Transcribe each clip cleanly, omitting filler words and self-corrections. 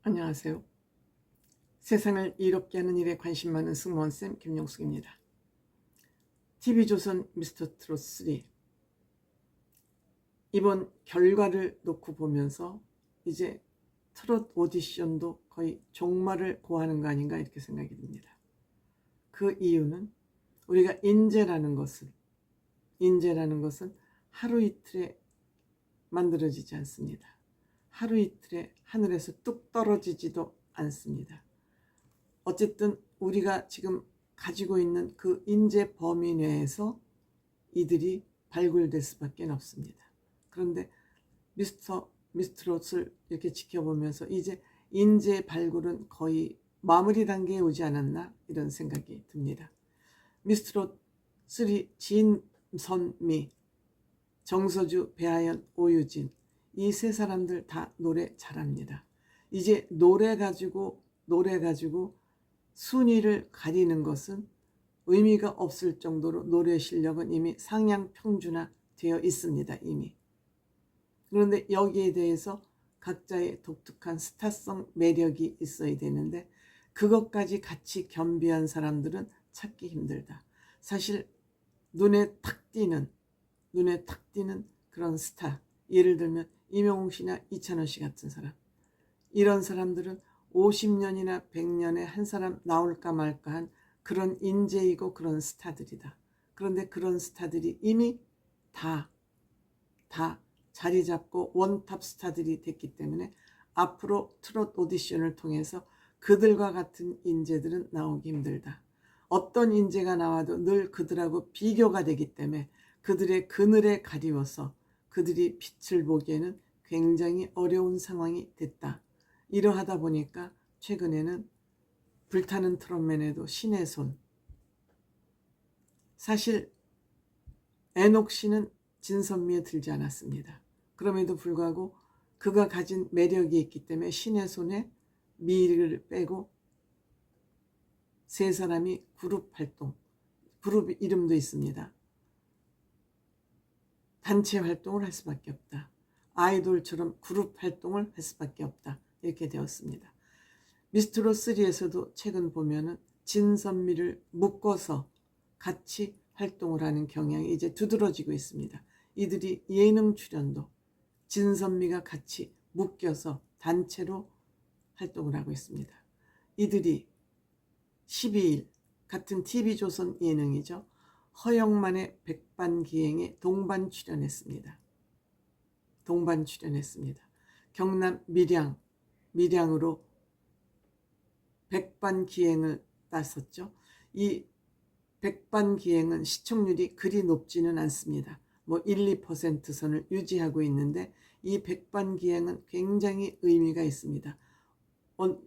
안녕하세요. 세상을 이롭게 하는 일에 관심 많은 승무원쌤 김용숙입니다. TV조선 미스터트롯 3 이번 결과를 놓고 보면서 이제 트롯 오디션도 거의 종말을 고하는 거 아닌가 이렇게 생각이 듭니다. 그 이유는 우리가 인재라는 것은 하루 이틀에 만들어지지 않습니다. 하루 이틀에 하늘에서 뚝 떨어지지도 않습니다. 어쨌든 우리가 지금 가지고 있는 그 인재 범위 내에서 이들이 발굴될 수밖에 없습니다. 그런데 미스트롯을 이렇게 지켜보면서 이제 인재 발굴은 거의 마무리 단계에 오지 않았나 이런 생각이 듭니다. 미스트롯 3 진선미, 정서주, 배아연, 오유진 이 세 사람들 다 노래 잘합니다. 이제 노래 가지고 순위를 가리는 것은 의미가 없을 정도로 노래 실력은 이미 상향 평준화 되어 있습니다. 이미. 그런데 여기에 대해서 각자의 독특한 스타성 매력이 있어야 되는데 그것까지 같이 겸비한 사람들은 찾기 힘들다. 사실 눈에 탁 띄는 그런 스타, 예를 들면 임영웅 씨나 이찬원 씨 같은 사람, 이런 사람들은 50년이나 100년에 한 사람 나올까 말까 한 그런 인재이고 그런 스타들이다. 그런데 그런 스타들이 이미 다 자리 잡고 원탑 스타들이 됐기 때문에 앞으로 트롯 오디션을 통해서 그들과 같은 인재들은 나오기 힘들다. 어떤 인재가 나와도 늘 그들하고 비교가 되기 때문에 그들의 그늘에 가리워서 그들이 빛을 보기에는 굉장히 어려운 상황이 됐다. 이러하다 보니까 최근에는 불타는 트롯맨에도 신의 손, 사실 애녹 씨는 진선미에 들지 않았습니다. 그럼에도 불구하고 그가 가진 매력이 있기 때문에 신의 손에 미를 빼고 세 사람이 그룹 활동, 그룹 이름도 있습니다. 단체 활동을 할 수밖에 없다. 아이돌처럼 그룹 활동을 할 수밖에 없다. 이렇게 되었습니다. 미스트롯 3에서도 최근 보면은 진선미를 묶어서 같이 활동을 하는 경향이 이제 두드러지고 있습니다. 이들이 예능 출연도 진선미가 같이 묶여서 단체로 활동을 하고 있습니다. 이들이 12일 같은 TV조선 예능이죠. 허영만의 백반기행에 동반 출연했습니다. 경남 밀양으로 백반기행을 땄었죠. 이 백반기행은 시청률이 그리 높지는 않습니다. 1, 2% 선을 유지하고 있는데 이 백반기행은 굉장히 의미가 있습니다.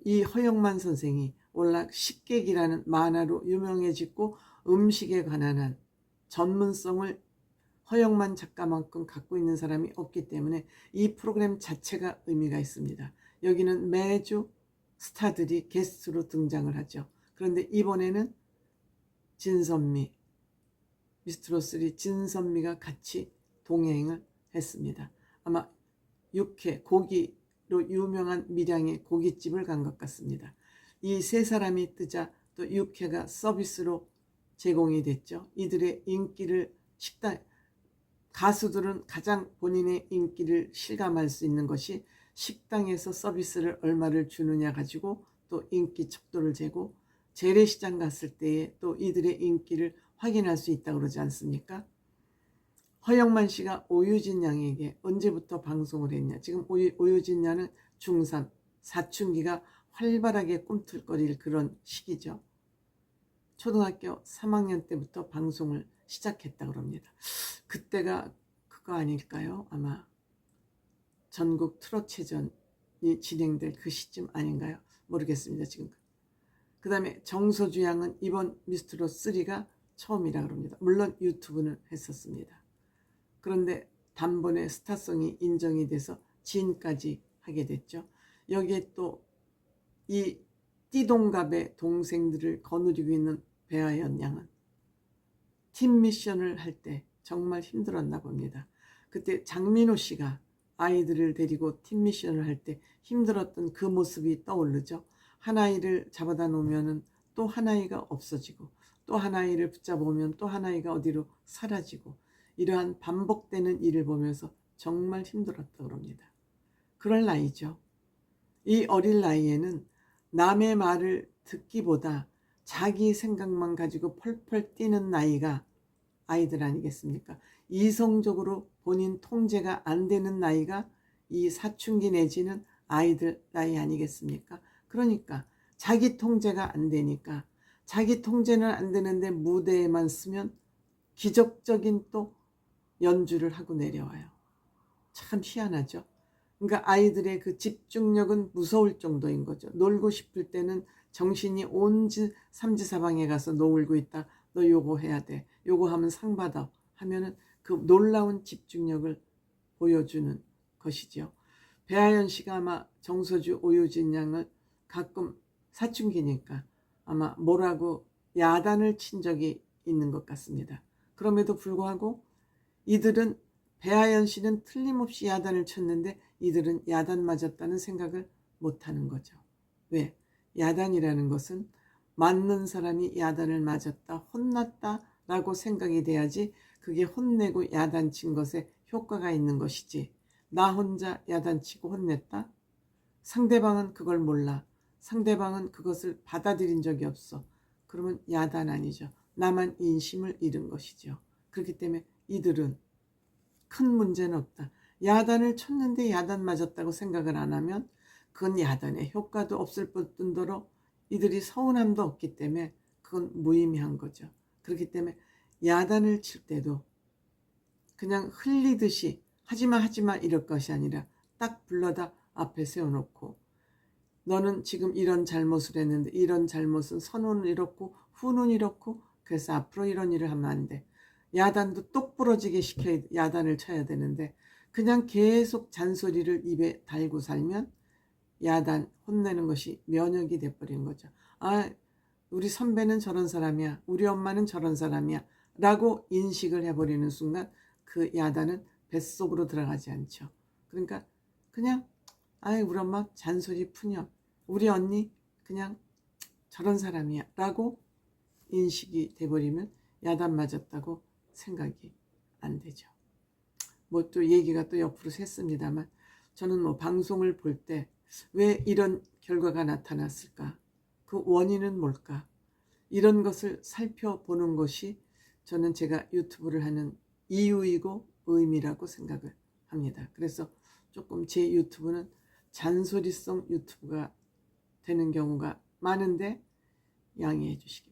이 허영만 선생이 원래 식객이라는 만화로 유명해지고 음식에 관한 한 전문성을 허영만 작가만큼 갖고 있는 사람이 없기 때문에 이 프로그램 자체가 의미가 있습니다. 여기는 매주 스타들이 게스트로 등장을 하죠. 그런데 이번에는 진선미, 미스트롯 3 진선미가 같이 동행을 했습니다. 아마 육회, 고기로 유명한 밀양의 고깃집을 간 것 같습니다. 이 세 사람이 뜨자 또 육회가 서비스로 제공이 됐죠. 이들의 인기를 가수들은 가장 본인의 인기를 실감할 수 있는 것이 식당에서 서비스를 얼마를 주느냐 가지고 또 인기 척도를 재고 재래시장 갔을 때에 또 이들의 인기를 확인할 수 있다고 그러지 않습니까? 허영만 씨가 오유진 양에게 언제부터 방송을 했냐. 지금 오유진 양은 중3, 사춘기가 활발하게 꿈틀거릴 그런 시기죠. 초등학교 3학년 때부터 방송을 시작했다고 합니다. 그때가 그거 아닐까요? 아마 전국 트롯체전이 진행될 그 시점 아닌가요? 모르겠습니다. 지금. 그 다음에 정서주 양은 이번 미스트롯 3가 처음이라고 합니다. 물론 유튜브는 했었습니다. 그런데 단번에 스타성이 인정이 돼서 진까지 하게 됐죠. 여기에 또 이 띠동갑의 동생들을 거느리고 있는 배아연 양은 팀 미션을 할 때 정말 힘들었나 봅니다. 그때 장민호 씨가 아이들을 데리고 팀 미션을 할 때 힘들었던 그 모습이 떠오르죠. 한 아이를 잡아다 놓으면 또 한 아이가 없어지고, 또 한 아이를 붙잡으면 또 한 아이가 어디로 사라지고, 이러한 반복되는 일을 보면서 정말 힘들었다고 합니다. 그럴 나이죠. 이 어린 나이에는 남의 말을 듣기보다 자기 생각만 가지고 펄펄 뛰는 나이가 아이들 아니겠습니까? 이성적으로 본인 통제가 안 되는 나이가 이 사춘기 내지는 아이들 나이 아니겠습니까? 그러니까 자기 통제가 안 되니까, 자기 통제는 안 되는데 무대에만 쓰면 기적적인 또 연주를 하고 내려와요. 참 희한하죠. 그러니까 아이들의 그 집중력은 무서울 정도인 거죠. 놀고 싶을 때는 정신이 온지 삼지사방에 가서 놀고 있다. 너 요거 해야 돼. 요거 하면 상 받아. 하면은 그 놀라운 집중력을 보여주는 것이죠. 배아연 씨가 아마 정서주 오유진 양을 가끔 사춘기니까 아마 뭐라고 야단을 친 적이 있는 것 같습니다. 그럼에도 불구하고 이들은, 배아연 씨는 틀림없이 야단을 쳤는데 이들은 야단 맞았다는 생각을 못하는 거죠. 왜? 야단이라는 것은 맞는 사람이 야단을 맞았다, 혼났다 라고 생각이 돼야지 그게 혼내고 야단친 것에 효과가 있는 것이지, 나 혼자 야단치고 혼냈다? 상대방은 그걸 몰라. 상대방은 그것을 받아들인 적이 없어. 그러면 야단 아니죠. 나만 인심을 잃은 것이죠. 그렇기 때문에 이들은 큰 문제는 없다. 야단을 쳤는데 야단 맞았다고 생각을 안 하면 그건 야단의 효과도 없을 뿐더러 이들이 서운함도 없기 때문에 그건 무의미한 거죠. 그렇기 때문에 야단을 칠 때도 그냥 흘리듯이 하지마 이럴 것이 아니라 딱 불러다 앞에 세워놓고, 너는 지금 이런 잘못을 했는데 이런 잘못은 선언은 이렇고 후는 이렇고 그래서 앞으로 이런 일을 하면 안 돼. 야단도 똑부러지게 시켜야 야단을 쳐야 되는데 그냥 계속 잔소리를 입에 달고 살면 야단 혼내는 것이 면역이 돼버린 거죠. 아, 우리 선배는 저런 사람이야, 우리 엄마는 저런 사람이야 라고 인식을 해버리는 순간 그 야단은 뱃속으로 들어가지 않죠. 그러니까 그냥 아이 우리 엄마 잔소리 푸념, 우리 언니 그냥 저런 사람이야 라고 인식이 돼버리면 야단 맞았다고 생각이 안 되죠. 뭐 또 얘기가 또 옆으로 샜습니다만, 저는 뭐 방송을 볼 때 왜 이런 결과가 나타났을까? 그 원인은 뭘까? 이런 것을 살펴보는 것이 저는 제가 유튜브를 하는 이유이고 의미라고 생각을 합니다. 그래서 조금 제 유튜브는 잔소리성 유튜브가 되는 경우가 많은데 양해해 주시기 바랍니다.